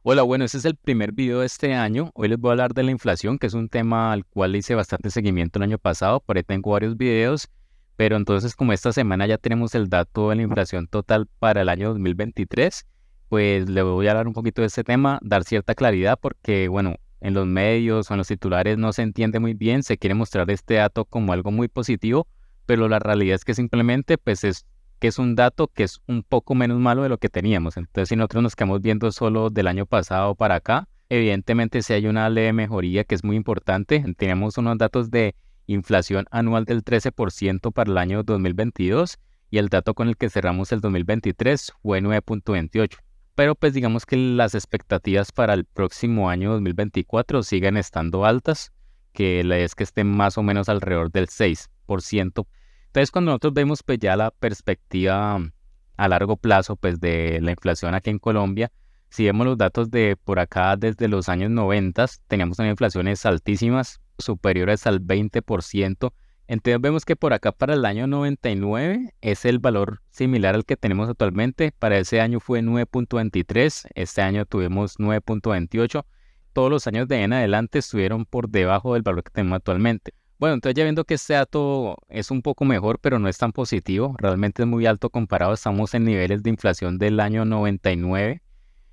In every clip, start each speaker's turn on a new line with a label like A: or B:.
A: Hola, bueno, este es el primer video de este año. Hoy les voy a hablar de la inflación, que es un tema al cual le hice bastante seguimiento el año pasado. Por ahí tengo varios videos, pero entonces como esta semana ya tenemos el dato de la inflación total para el año 2023, pues le voy a hablar un poquito de este tema, dar cierta claridad porque, bueno, en los medios o en los titulares no se entiende muy bien, se quiere mostrar este dato como algo muy positivo, pero la realidad es que simplemente pues es un dato que es un poco menos malo de lo que teníamos. Entonces, si nosotros nos quedamos viendo solo del año pasado para acá, evidentemente sí hay una leve mejoría que es muy importante. Tenemos unos datos de inflación anual del 13% para el año 2022 y el dato con el que cerramos el 2023 fue 9,28. Pero pues digamos que las expectativas para el próximo año 2024 siguen estando altas, que la idea es que estén más o menos alrededor del 6%. Entonces, cuando nosotros vemos pues ya la perspectiva a largo plazo pues de la inflación aquí en Colombia, si vemos los datos de por acá desde los años 90, teníamos unas inflaciones altísimas, superiores al 20%. Entonces vemos que por acá para el año 99 es el valor similar al que tenemos actualmente. Para ese año fue 9,23, este año tuvimos 9,28. Todos los años de ahí en adelante estuvieron por debajo del valor que tenemos actualmente. Bueno, entonces ya viendo que este dato es un poco mejor, pero no es tan positivo, realmente es muy alto comparado, estamos en niveles de inflación del año 99.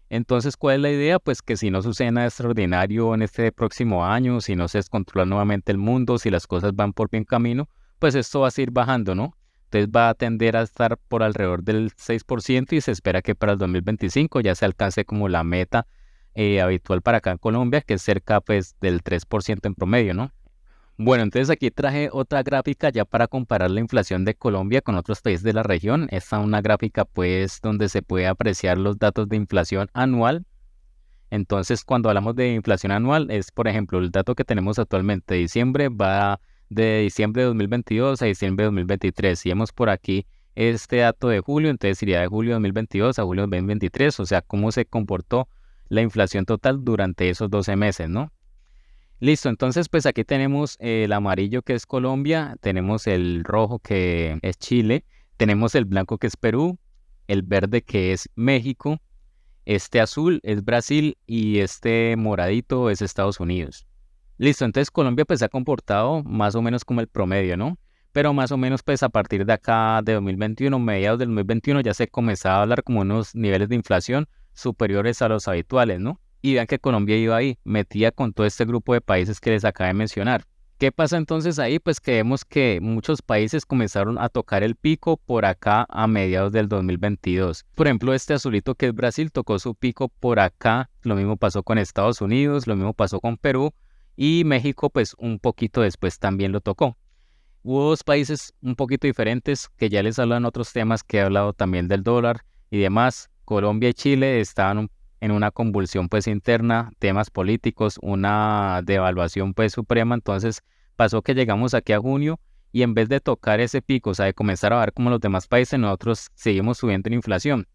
A: Entonces, ¿cuál es la idea? Pues que si no sucede nada extraordinario en este próximo año, si no se descontrola nuevamente el mundo, si las cosas van por buen camino, pues esto va a seguir bajando, ¿no? Entonces va a tender a estar por alrededor del 6% y se espera que para el 2025 ya se alcance como la meta habitual para acá en Colombia, que es cerca pues del 3% en promedio, ¿no? Bueno, entonces aquí traje otra gráfica ya para comparar la inflación de Colombia con otros países de la región. Esta es una gráfica pues donde se puede apreciar los datos de inflación anual. Entonces cuando hablamos de inflación anual es por ejemplo el dato que tenemos actualmente de diciembre va de diciembre de 2022 a diciembre de 2023. Si vemos por aquí este dato de julio, entonces iría de julio de 2022 a julio de 2023, o sea, cómo se comportó la inflación total durante esos 12 meses, ¿no? Listo, entonces pues aquí tenemos el amarillo que es Colombia, tenemos el rojo que es Chile, tenemos el blanco que es Perú, el verde que es México, este azul es Brasil y este moradito es Estados Unidos. Listo, entonces Colombia pues se ha comportado más o menos como el promedio, ¿no? Pero más o menos pues a partir de acá de 2021, mediados del 2021 ya se comenzaba a hablar como unos niveles de inflación superiores a los habituales, ¿no? Y vean que Colombia iba ahí, metía con todo este grupo de países que les acabé de mencionar. ¿Qué pasa entonces ahí? Pues que vemos que muchos países comenzaron a tocar el pico por acá a mediados del 2022. Por ejemplo, este azulito que es Brasil tocó su pico por acá. Lo mismo pasó con Estados Unidos, lo mismo pasó con Perú y México pues un poquito después también lo tocó. Hubo dos países un poquito diferentes que ya les hablan otros temas que he hablado también del dólar y demás. Colombia y Chile estaban en una convulsión pues interna, temas políticos, una devaluación pues suprema. Entonces pasó que llegamos aquí a junio y en vez de tocar ese pico, o sea, de comenzar a bajar como los demás países, nosotros seguimos subiendo en inflación.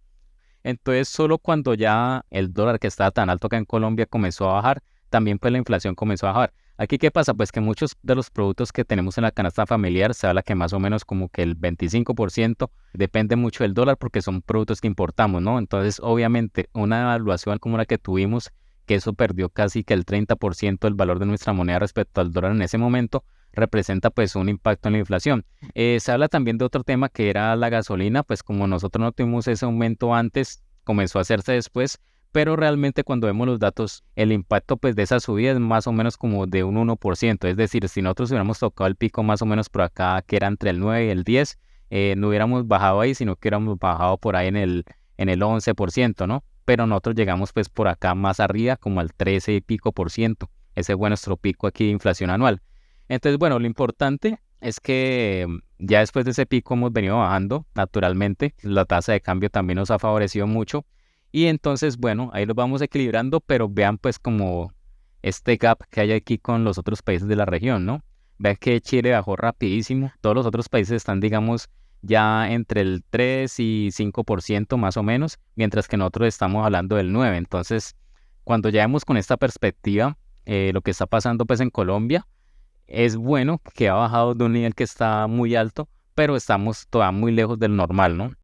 A: Entonces, solo cuando ya el dólar que estaba tan alto acá en Colombia comenzó a bajar, también pues la inflación comenzó a bajar. Aquí, ¿qué pasa? Pues que muchos de los productos que tenemos en la canasta familiar, se habla que más o menos como que el 25% depende mucho del dólar porque son productos que importamos, ¿no? Entonces, obviamente, una devaluación como la que tuvimos, que eso perdió casi que el 30% del valor de nuestra moneda respecto al dólar en ese momento, representa pues un impacto en la inflación. Se habla también de otro tema que era la gasolina, pues como nosotros no tuvimos ese aumento antes, comenzó a hacerse después, pero realmente cuando vemos los datos, el impacto pues de esa subida es más o menos como de un 1%, es decir, si nosotros hubiéramos tocado el pico más o menos por acá, que era entre el 9 y el 10, no hubiéramos bajado ahí, sino que hubiéramos bajado por ahí en el 11%, ¿no? Pero nosotros llegamos pues por acá más arriba, como al 13 y pico por ciento. Ese fue nuestro pico aquí de inflación anual. Entonces, bueno, lo importante es que ya después de ese pico hemos venido bajando, naturalmente. La tasa de cambio también nos ha favorecido mucho. Y entonces, bueno, ahí lo vamos equilibrando, pero vean pues como este gap que hay aquí con los otros países de la región, ¿no? Vean que Chile bajó rapidísimo. Todos los otros países están, digamos, ya entre el 3 y 5% más o menos, mientras que nosotros estamos hablando del 9%. Entonces, cuando ya vemos con esta perspectiva lo que está pasando pues en Colombia, es bueno que ha bajado de un nivel que está muy alto, pero estamos todavía muy lejos del normal, ¿no?